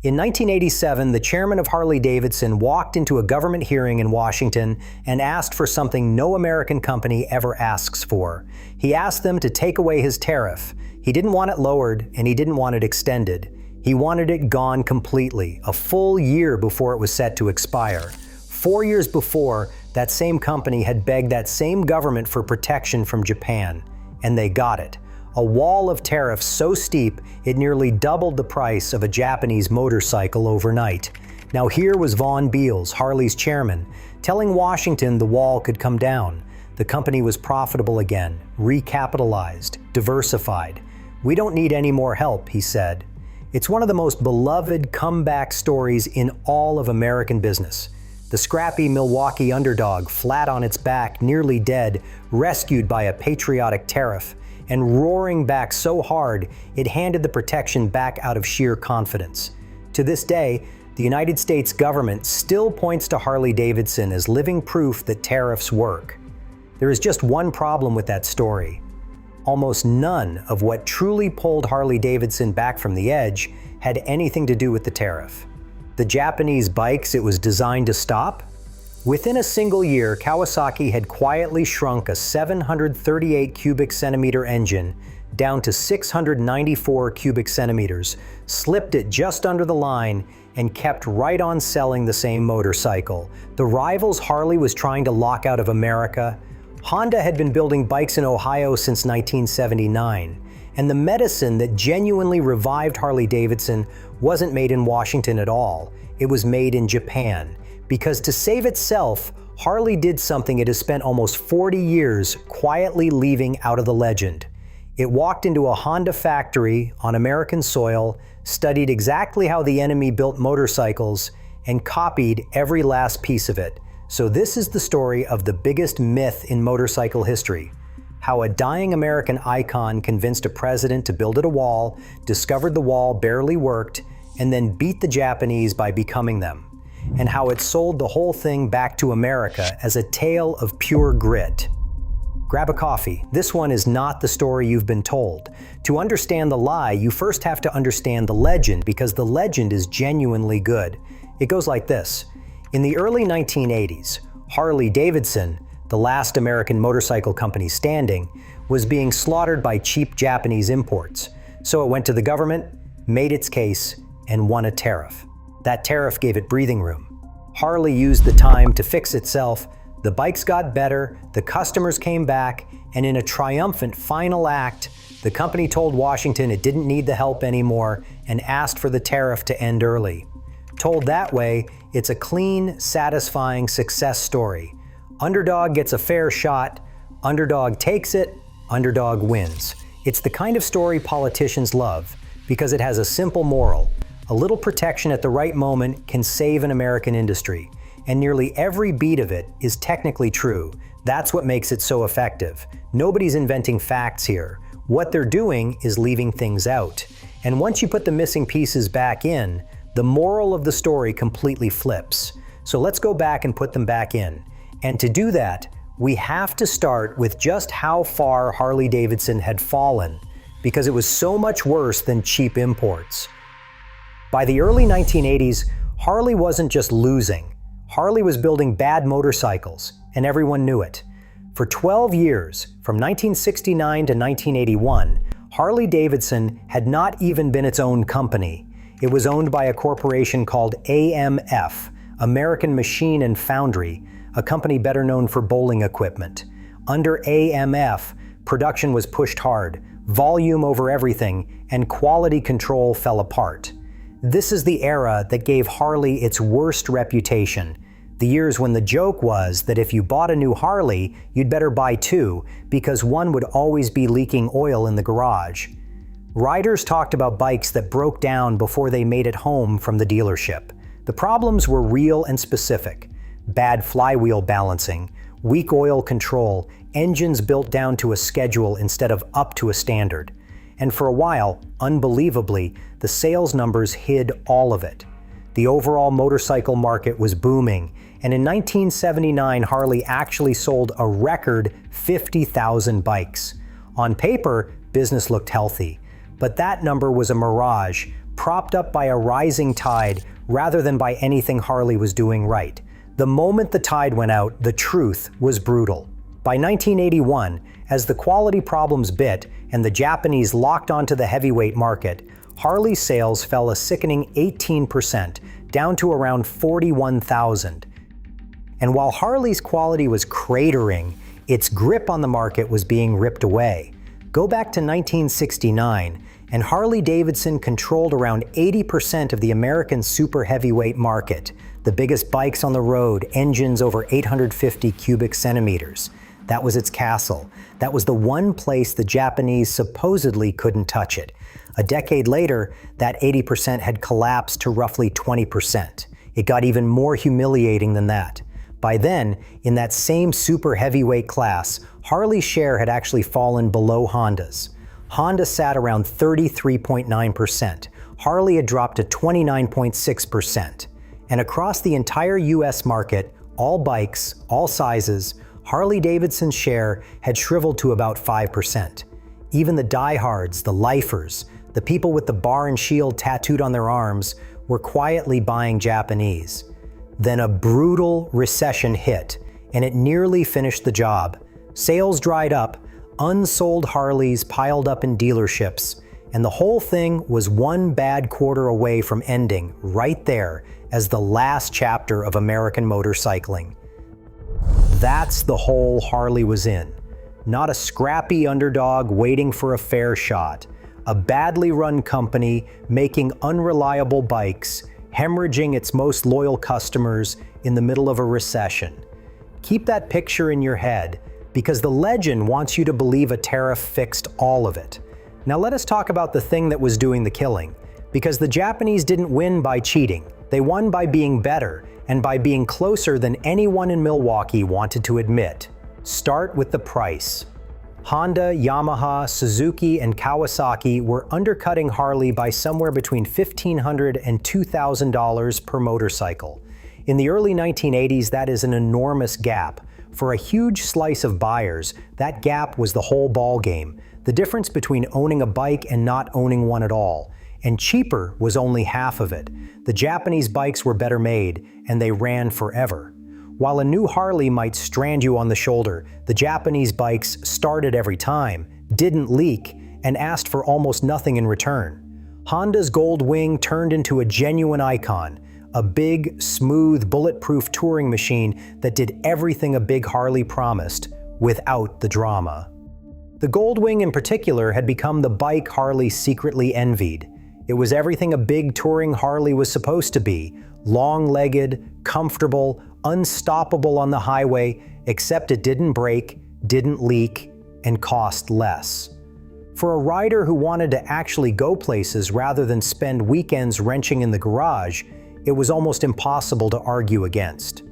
In 1987, the chairman of Harley-Davidson walked into a government hearing in Washington and asked for something no American company ever asks for. He asked them to take away his tariff. He didn't want it lowered, and he didn't want it extended. He wanted it gone completely, a full year before it was set to expire. 4 years before, that same company had begged that same government for protection from Japan, and they got it. A wall of tariffs so steep it nearly doubled the price of a Japanese motorcycle overnight. Now here was Vaughn Beals, Harley's chairman, telling Washington the wall could come down. The company was profitable again, recapitalized, diversified. "We don't need any more help," he said. It's one of the most beloved comeback stories in all of American business. The scrappy Milwaukee underdog, flat on its back, nearly dead, rescued by a patriotic tariff, and roaring back so hard it handed the protection back out of sheer confidence. To this day, the United States government still points to Harley-Davidson as living proof that tariffs work. There is just one problem with that story. Almost none of what truly pulled Harley-Davidson back from the edge had anything to do with the tariff. The Japanese bikes it was designed to stop? Within a single year, Kawasaki had quietly shrunk a 738 cubic centimeter engine down to 694 cubic centimeters, slipped it just under the line, and kept right on selling the same motorcycle. The rivals Harley was trying to lock out of America. Honda had been building bikes in Ohio since 1979, and the medicine that genuinely revived Harley-Davidson wasn't made in Washington at all. It was made in Japan. Because to save itself, Harley did something it has spent almost 40 years quietly leaving out of the legend. It walked into a Honda factory on American soil, studied exactly how the enemy built motorcycles, and copied every last piece of it. So this is the story of the biggest myth in motorcycle history. How a dying American icon convinced a president to build it a wall, discovered the wall barely worked, and then beat the Japanese by becoming them. And how it sold the whole thing back to America as a tale of pure grit. Grab a coffee. This one is not the story you've been told. To understand the lie, you first have to understand the legend, because the legend is genuinely good. It goes like this. In the early 1980s, Harley-Davidson, the last American motorcycle company standing, was being slaughtered by cheap Japanese imports. So it went to the government, made its case, and won a tariff. That tariff gave it breathing room. Harley used the time to fix itself, the bikes got better, the customers came back, and in a triumphant final act, the company told Washington it didn't need the help anymore and asked for the tariff to end early. Told that way, it's a clean, satisfying success story. Underdog gets a fair shot, underdog takes it, underdog wins. It's the kind of story politicians love because it has a simple moral. A little protection at the right moment can save an American industry, and nearly every beat of it is technically true. That's what makes it so effective. Nobody's inventing facts here. What they're doing is leaving things out. And once you put the missing pieces back in, the moral of the story completely flips. So let's go back and put them back in. And to do that, we have to start with just how far Harley-Davidson had fallen, because it was so much worse than cheap imports. By the early 1980s, Harley wasn't just losing. Harley was building bad motorcycles, and everyone knew it. For 12 years, from 1969 to 1981, Harley-Davidson had not even been its own company. It was owned by a corporation called AMF, American Machine and Foundry, a company better known for bowling equipment. Under AMF, production was pushed hard, volume over everything, and quality control fell apart. This is the era that gave Harley its worst reputation. The years when the joke was that if you bought a new Harley, you'd better buy two, because one would always be leaking oil in the garage. Riders talked about bikes that broke down before they made it home from the dealership. The problems were real and specific. Bad flywheel balancing, weak oil control, engines built down to a schedule instead of up to a standard. And for a while, unbelievably, the sales numbers hid all of it. The overall motorcycle market was booming, and in 1979, Harley actually sold a record 50,000 bikes. On paper, business looked healthy, but that number was a mirage. propped up by a rising tide rather than by anything Harley was doing right. The moment the tide went out, the truth was brutal. By 1981, as the quality problems bit and the Japanese locked onto the heavyweight market, Harley's sales fell a sickening 18%, down to around 41,000. And while Harley's quality was cratering, its grip on the market was being ripped away. Go back to 1969, and Harley-Davidson controlled around 80% of the American super heavyweight market, the biggest bikes on the road, engines over 850 cubic centimeters. That was its castle. That was the one place the Japanese supposedly couldn't touch it. A decade later, that 80% had collapsed to roughly 20%. It got even more humiliating than that. By then, in that same super heavyweight class, Harley's share had actually fallen below Honda's. Honda sat around 33.9%. Harley had dropped to 29.6%. And across the entire US market, all bikes, all sizes, Harley-Davidson's share had shriveled to about 5%. Even the diehards, the lifers, the people with the bar and shield tattooed on their arms were quietly buying Japanese. Then a brutal recession hit, and it nearly finished the job. Sales dried up, unsold Harleys piled up in dealerships, and the whole thing was one bad quarter away from ending right there as the last chapter of American motorcycling. That's the hole Harley was in. Not a scrappy underdog waiting for a fair shot. A badly run company making unreliable bikes, hemorrhaging its most loyal customers in the middle of a recession. Keep that picture in your head, because the legend wants you to believe a tariff fixed all of it. Now let us talk about the thing that was doing the killing, because the Japanese didn't win by cheating. They won by being better, and by being closer than anyone in Milwaukee wanted to admit. Start with the price. Honda, Yamaha, Suzuki, and Kawasaki were undercutting Harley by somewhere between $1,500 and $2,000 per motorcycle. In the early 1980s, that is an enormous gap. For a huge slice of buyers, that gap was the whole ball game, the difference between owning a bike and not owning one at all. And cheaper was only half of it. The Japanese bikes were better made, and they ran forever. While a new Harley might strand you on the shoulder, the Japanese bikes started every time, didn't leak, and asked for almost nothing in return. Honda's Gold Wing turned into a genuine icon, a big, smooth, bulletproof touring machine that did everything a big Harley promised, without the drama. The Gold Wing in particular had become the bike Harley secretly envied. It was everything a big touring Harley was supposed to be, long-legged, comfortable, unstoppable on the highway, except it didn't break, didn't leak, and cost less. For a rider who wanted to actually go places rather than spend weekends wrenching in the garage, it was almost impossible to argue against.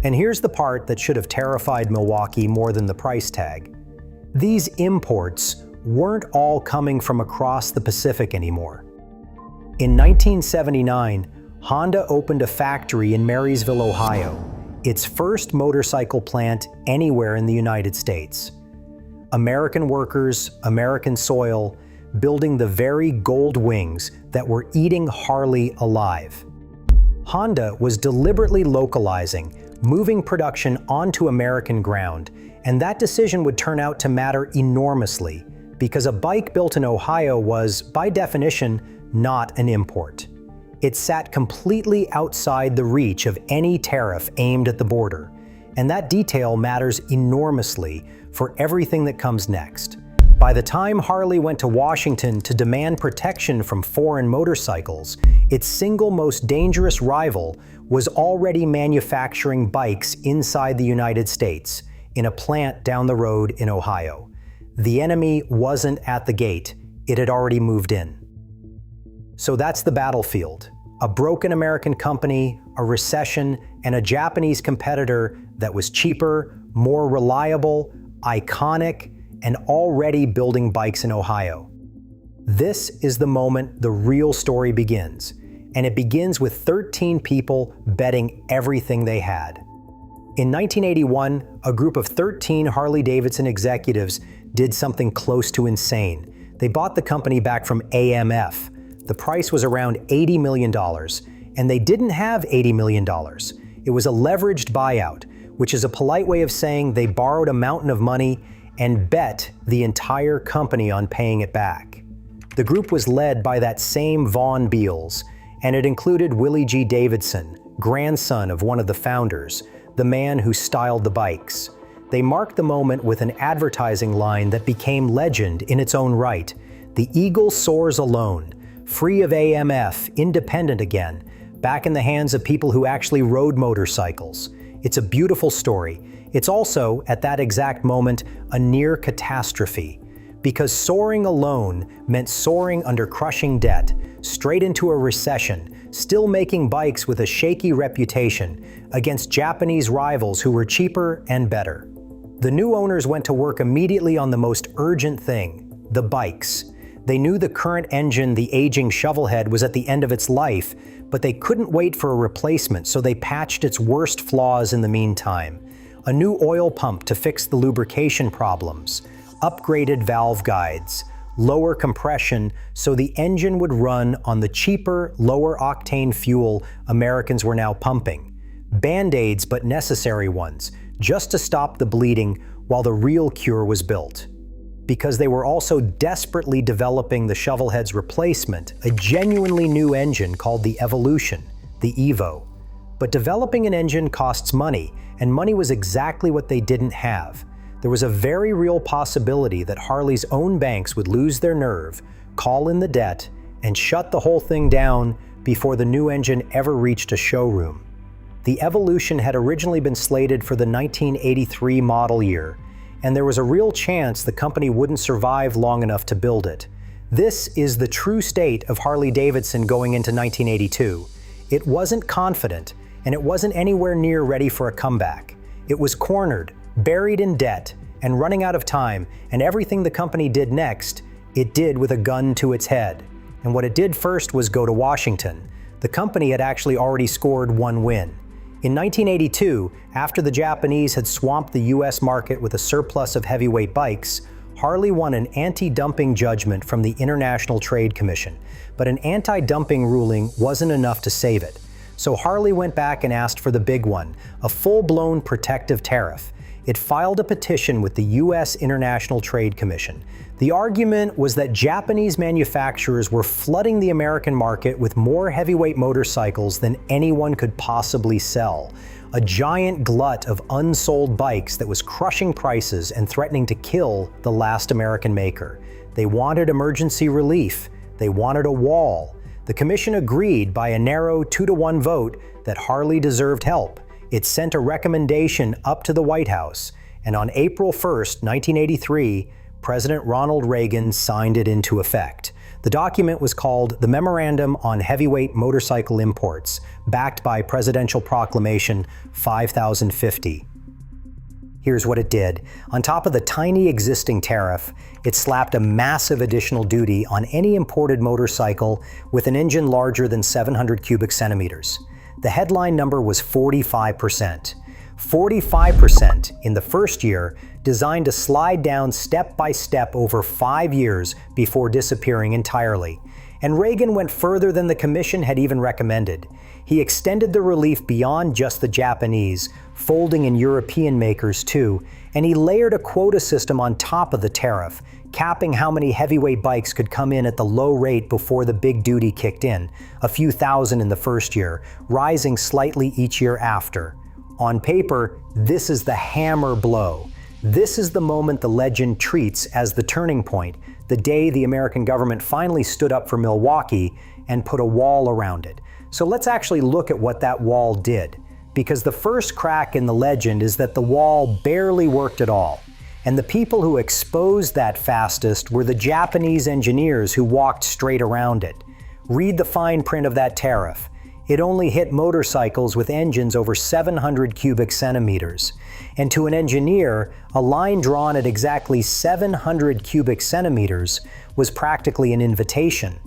And here's the part that should have terrified Milwaukee more than the price tag. These imports weren't all coming from across the Pacific anymore. In 1979, Honda opened a factory in Marysville, Ohio, its first motorcycle plant anywhere in the United States. American workers, American soil, building the very gold wings that were eating Harley alive. Honda was deliberately localizing, moving production onto American ground, and that decision would turn out to matter enormously, because a bike built in Ohio was, by definition, not an import. It sat completely outside the reach of any tariff aimed at the border, and that detail matters enormously for everything that comes next. By the time Harley went to Washington to demand protection from foreign motorcycles, its single most dangerous rival was already manufacturing bikes inside the United States, in a plant down the road in Ohio. The enemy wasn't at the gate, it had already moved in. So that's the battlefield. A broken American company, a recession, and a Japanese competitor that was cheaper, more reliable, iconic, and already building bikes in Ohio. This is the moment the real story begins, and it begins with 13 people betting everything they had. In 1981, a group of 13 Harley-Davidson executives did something close to insane. They bought the company back from AMF, The price was around $80 million, and they didn't have $80 million. It was a leveraged buyout, which is a polite way of saying they borrowed a mountain of money and bet the entire company on paying it back. The group was led by that same Vaughn Beals, and it included Willie G. Davidson, grandson of one of the founders, the man who styled the bikes. They marked the moment with an advertising line that became legend in its own right. The eagle soars alone, free of AMF, independent again, back in the hands of people who actually rode motorcycles. It's a beautiful story. It's also, at that exact moment, a near catastrophe. Because soaring alone meant soaring under crushing debt, straight into a recession, still making bikes with a shaky reputation against Japanese rivals who were cheaper and better. The new owners went to work immediately on the most urgent thing, the bikes. They knew the current engine, the aging shovelhead, was at the end of its life, but they couldn't wait for a replacement, so they patched its worst flaws in the meantime. A new oil pump to fix the lubrication problems, upgraded valve guides, lower compression so the engine would run on the cheaper, lower-octane fuel Americans were now pumping. Band-aids, but necessary ones, just to stop the bleeding while the real cure was built. Because they were also desperately developing the shovelhead's replacement, a genuinely new engine called the Evolution, the Evo. But developing an engine costs money, and money was exactly what they didn't have. There was a very real possibility that Harley's own banks would lose their nerve, call in the debt, and shut the whole thing down before the new engine ever reached a showroom. The Evolution had originally been slated for the 1983 model year, and there was a real chance the company wouldn't survive long enough to build it. This is the true state of Harley-Davidson going into 1982. It wasn't confident, and it wasn't anywhere near ready for a comeback. It was cornered, buried in debt, and running out of time, and everything the company did next, it did with a gun to its head. And what it did first was go to Washington. The company had actually already scored one win. In 1982, after the Japanese had swamped the US market with a surplus of heavyweight bikes, Harley won an anti-dumping judgment from the International Trade Commission. But an anti-dumping ruling wasn't enough to save it. So Harley went back and asked for the big one, a full-blown protective tariff. It filed a petition with the US International Trade Commission. The argument was that Japanese manufacturers were flooding the American market with more heavyweight motorcycles than anyone could possibly sell. A giant glut of unsold bikes that was crushing prices and threatening to kill the last American maker. They wanted emergency relief. They wanted a wall. The commission agreed by a narrow 2-to-1 vote that Harley deserved help. It sent a recommendation up to the White House, and on April 1st, 1983, President Ronald Reagan signed it into effect. The document was called the Memorandum on Heavyweight Motorcycle Imports, backed by Presidential Proclamation 5050. Here's what it did. On top of the tiny existing tariff, it slapped a massive additional duty on any imported motorcycle with an engine larger than 700 cubic centimeters. The headline number was 45%. 45% in the first year, designed to slide down step by step over 5 years before disappearing entirely. And Reagan went further than the commission had even recommended. He extended the relief beyond just the Japanese, folding in European makers too, and he layered a quota system on top of the tariff, capping how many heavyweight bikes could come in at the low rate before the big duty kicked in, a few thousand in the first year, rising slightly each year after. On paper, this is the hammer blow. This is the moment the legend treats as the turning point, the day the American government finally stood up for Milwaukee and put a wall around it. So let's actually look at what that wall did, because the first crack in the legend is that the wall barely worked at all. And the people who exposed that fastest were the Japanese engineers who walked straight around it. Read the fine print of that tariff. It only hit motorcycles with engines over 700 cubic centimeters. And to an engineer, a line drawn at exactly 700 cubic centimeters was practically an invitation.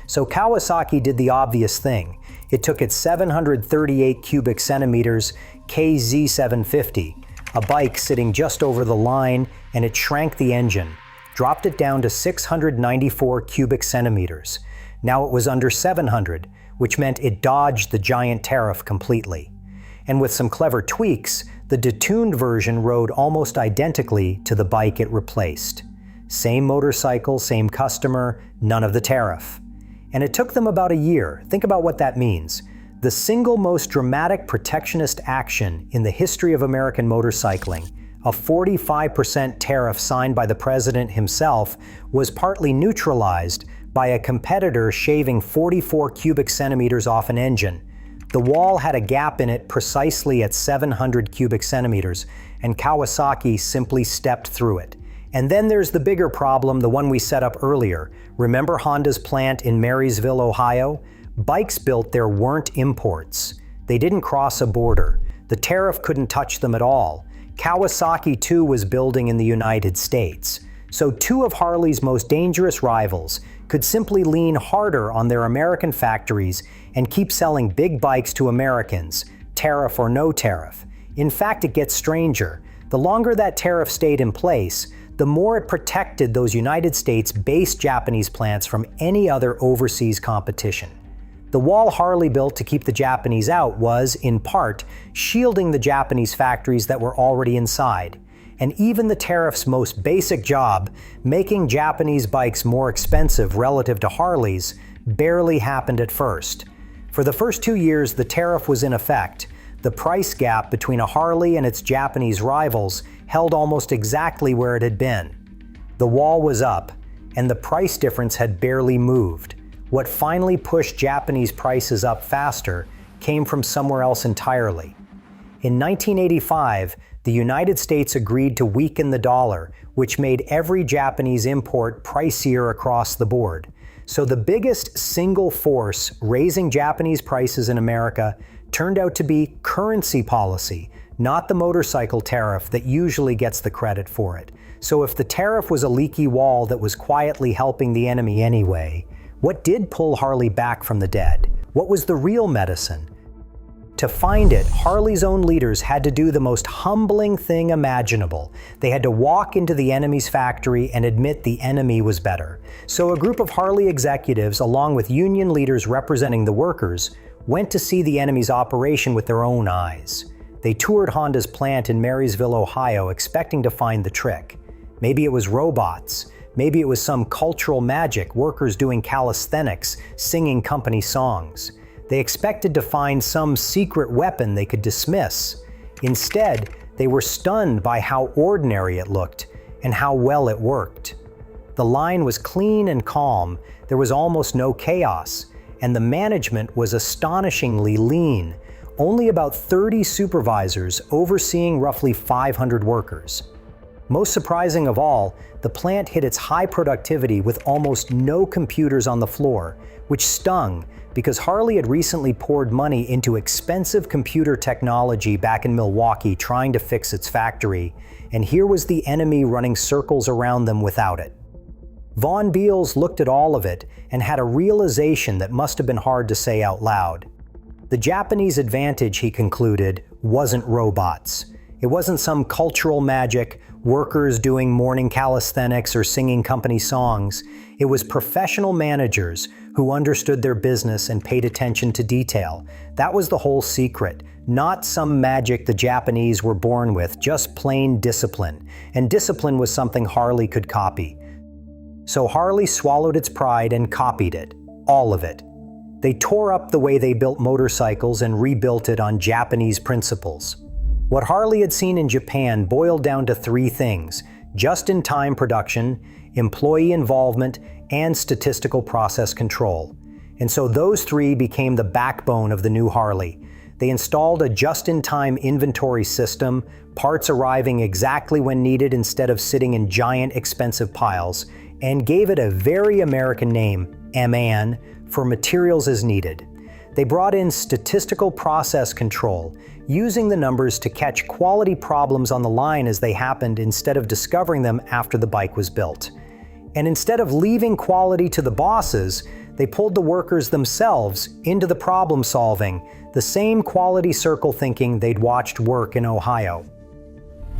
So Kawasaki did the obvious thing. It took its 738 cubic centimeters KZ750, a bike sitting just over the line, and it shrank the engine, dropped it down to 694 cubic centimeters. Now it was under 700, which meant it dodged the giant tariff completely. And with some clever tweaks, the detuned version rode almost identically to the bike it replaced. Same motorcycle, same customer, none of the tariff. And it took them about a year. Think about what that means. The single most dramatic protectionist action in the history of American motorcycling, a 45% tariff signed by the president himself, was partly neutralized by a competitor shaving 44 cubic centimeters off an engine. The wall had a gap in it precisely at 700 cubic centimeters, and Kawasaki simply stepped through it. And then there's the bigger problem, the one we set up earlier. Remember Honda's plant in Marysville, Ohio? Bikes built there weren't imports. They didn't cross a border. The tariff couldn't touch them at all. Kawasaki too was building in the United States. So two of Harley's most dangerous rivals could simply lean harder on their American factories and keep selling big bikes to Americans, tariff or no tariff. In fact, it gets stranger. The longer that tariff stayed in place, the more it protected those United States-based Japanese plants from any other overseas competition. The wall Harley built to keep the Japanese out was, in part, shielding the Japanese factories that were already inside. And even the tariff's most basic job, making Japanese bikes more expensive relative to Harley's, barely happened at first. For the first 2 years the tariff was in effect, the price gap between a Harley and its Japanese rivals held almost exactly where it had been. The wall was up, and the price difference had barely moved. What finally pushed Japanese prices up faster came from somewhere else entirely. In 1985, the United States agreed to weaken the dollar, which made every Japanese import pricier across the board. So the biggest single force raising Japanese prices in America turned out to be currency policy, not the motorcycle tariff that usually gets the credit for it. So if the tariff was a leaky wall that was quietly helping the enemy anyway, what did pull Harley back from the dead? What was the real medicine? To find it, Harley's own leaders had to do the most humbling thing imaginable. They had to walk into the enemy's factory and admit the enemy was better. So a group of Harley executives, along with union leaders representing the workers, went to see the enemy's operation with their own eyes. They toured Honda's plant in Marysville, Ohio, expecting to find the trick. Maybe it was robots. Maybe it was some cultural magic, workers doing calisthenics, singing company songs. They expected to find some secret weapon they could dismiss. Instead, they were stunned by how ordinary it looked and how well it worked. The line was clean and calm, there was almost no chaos, and the management was astonishingly lean. Only about 30 supervisors overseeing roughly 500 workers. Most surprising of all, the plant hit its high productivity with almost no computers on the floor, which stung because Harley had recently poured money into expensive computer technology back in Milwaukee trying to fix its factory, and here was the enemy running circles around them without it. Von Beals looked at all of it and had a realization that must have been hard to say out loud. The Japanese advantage, he concluded, wasn't robots. It wasn't some cultural magic, workers doing morning calisthenics or singing company songs. It was professional managers who understood their business and paid attention to detail. That was the whole secret. Not some magic the Japanese were born with, just plain discipline. And discipline was something Harley could copy. So Harley swallowed its pride and copied it. All of it. They tore up the way they built motorcycles and rebuilt it on Japanese principles. What Harley had seen in Japan boiled down to 3 things: just-in-time production, employee involvement, and statistical process control. And so those 3 became the backbone of the new Harley. They installed a just-in-time inventory system, parts arriving exactly when needed instead of sitting in giant expensive piles, and gave it a very American name, MAN, for materials as needed. They brought in statistical process control, using the numbers to catch quality problems on the line as they happened instead of discovering them after the bike was built. And instead of leaving quality to the bosses, they pulled the workers themselves into the problem solving, the same quality circle thinking they'd watched work in Ohio.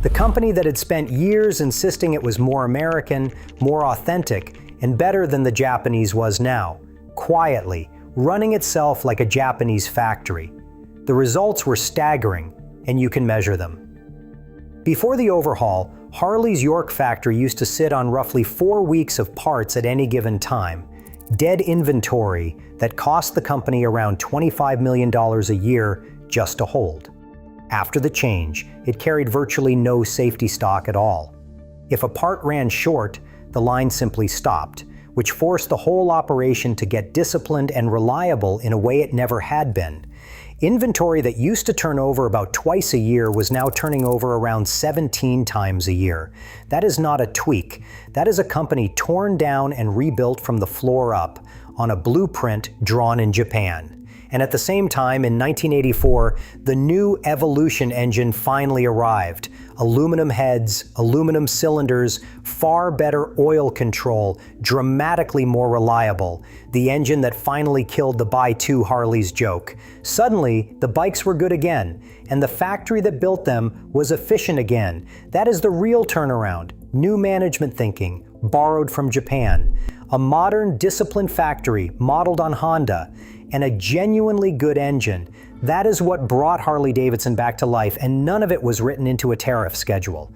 The company that had spent years insisting it was more American, more authentic, and better than the Japanese was now, quietly, running itself like a Japanese factory. The results were staggering, and you can measure them. Before the overhaul, Harley's York factory used to sit on roughly 4 weeks of parts at any given time, dead inventory that cost the company around $25 million a year just to hold. After the change, it carried virtually no safety stock at all. If a part ran short, the line simply stopped, which forced the whole operation to get disciplined and reliable in a way it never had been. Inventory that used to turn over about twice a year was now turning over around 17 times a year. That is not a tweak. That is a company torn down and rebuilt from the floor up on a blueprint drawn in Japan. And at the same time, in 1984, the new Evolution engine finally arrived. Aluminum heads, aluminum cylinders, far better oil control, dramatically more reliable. The engine that finally killed the Buy 2 Harleys joke. Suddenly, the bikes were good again, and the factory that built them was efficient again. That is the real turnaround. New management thinking, borrowed from Japan. A modern, disciplined factory modeled on Honda, and a genuinely good engine. That is what brought Harley-Davidson back to life, and none of it was written into a tariff schedule.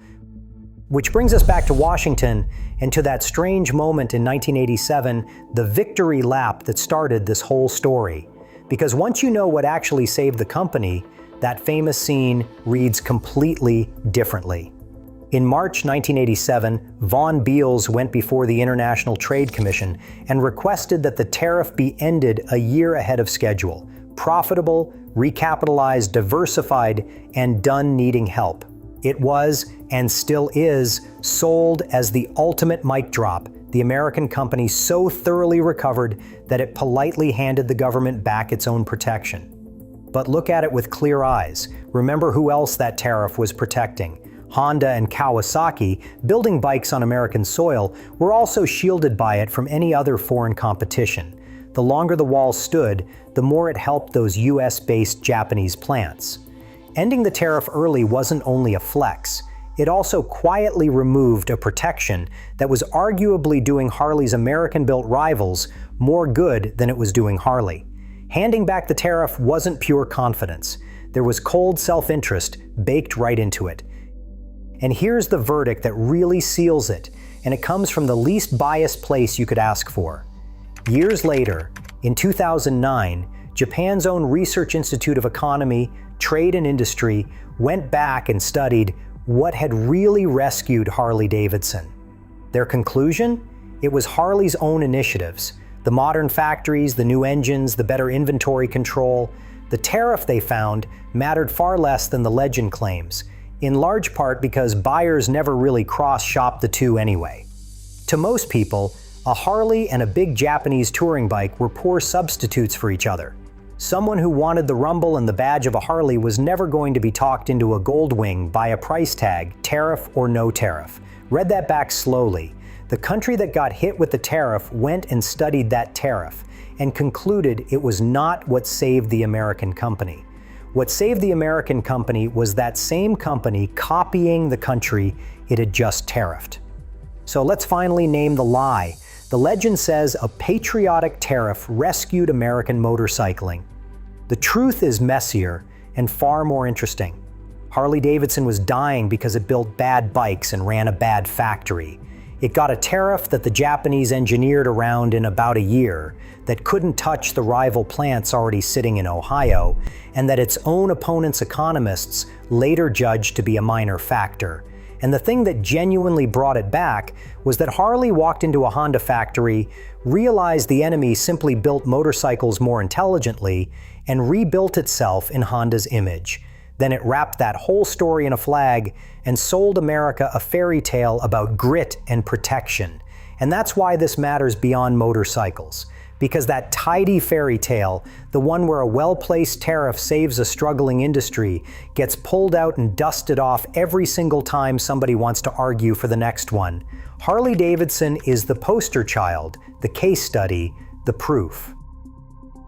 Which brings us back to Washington and to that strange moment in 1987, the victory lap that started this whole story. Because once you know what actually saved the company, that famous scene reads completely differently. In March 1987, Von Beals went before the International Trade Commission and requested that the tariff be ended a year ahead of schedule. Profitable, recapitalized, diversified, and done needing help. It was, and still is, sold as the ultimate mic drop. The American company so thoroughly recovered that it politely handed the government back its own protection. But look at it with clear eyes. Remember who else that tariff was protecting. Honda and Kawasaki, building bikes on American soil, were also shielded by it from any other foreign competition. The longer the wall stood, the more it helped those US-based Japanese plants. Ending the tariff early wasn't only a flex. It also quietly removed a protection that was arguably doing Harley's American-built rivals more good than it was doing Harley. Handing back the tariff wasn't pure confidence. There was cold self-interest baked right into it. And here's the verdict that really seals it, and it comes from the least biased place you could ask for. Years later, in 2009, Japan's own Research Institute of Economy, Trade and Industry went back and studied what had really rescued Harley-Davidson. Their conclusion? It was Harley's own initiatives. The modern factories, the new engines, the better inventory control. The tariff, they found, mattered far less than the legend claims, in large part because buyers never really cross-shopped the two anyway. To most people, a Harley and a big Japanese touring bike were poor substitutes for each other. Someone who wanted the rumble and the badge of a Harley was never going to be talked into a gold wing by a price tag, tariff or no tariff. Read that back slowly. The country that got hit with the tariff went and studied that tariff and concluded it was not what saved the American company. What saved the American company was that same company copying the country it had just tariffed. So let's finally name the lie. The legend says a patriotic tariff rescued American motorcycling. The truth is messier and far more interesting. Harley-Davidson was dying because it built bad bikes and ran a bad factory. It got a tariff that the Japanese engineered around in about a year, that couldn't touch the rival plants already sitting in Ohio, and that its own opponents' economists later judged to be a minor factor. And the thing that genuinely brought it back was that Harley walked into a Honda factory, realized the enemy simply built motorcycles more intelligently, and rebuilt itself in Honda's image. Then it wrapped that whole story in a flag and sold America a fairy tale about grit and protection. And that's why this matters beyond motorcycles. Because that tidy fairy tale, the one where a well-placed tariff saves a struggling industry, gets pulled out and dusted off every single time somebody wants to argue for the next one. Harley-Davidson is the poster child, the case study, the proof.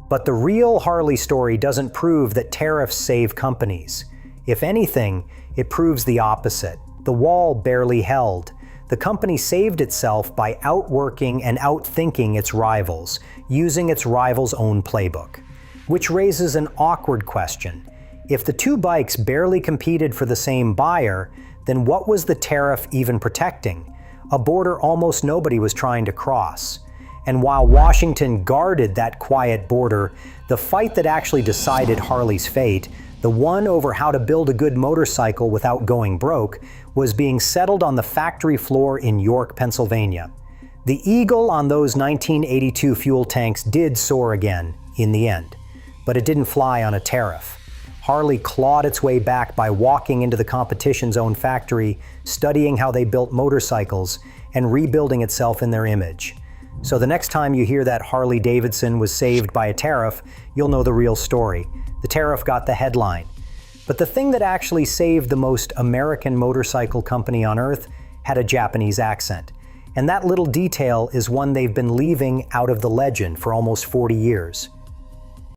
But the real Harley story doesn't prove that tariffs save companies. If anything, it proves the opposite. The wall barely held. the company saved itself by outworking and outthinking its rivals, using its rivals' own playbook. Which raises an awkward question. If the two bikes barely competed for the same buyer, then what was the tariff even protecting? A border almost nobody was trying to cross. And while Washington guarded that quiet border, the fight that actually decided Harley's fate, the one over how to build a good motorcycle without going broke, was being settled on the factory floor in York, Pennsylvania. The eagle on those 1982 fuel tanks did soar again, in the end, but it didn't fly on a tariff. Harley clawed its way back by walking into the competition's own factory, studying how they built motorcycles, and rebuilding itself in their image. So the next time you hear that Harley-Davidson was saved by a tariff, you'll know the real story. The tariff got the headline. But the thing that actually saved the most American motorcycle company on earth had a Japanese accent. And that little detail is one they've been leaving out of the legend for almost 40 years.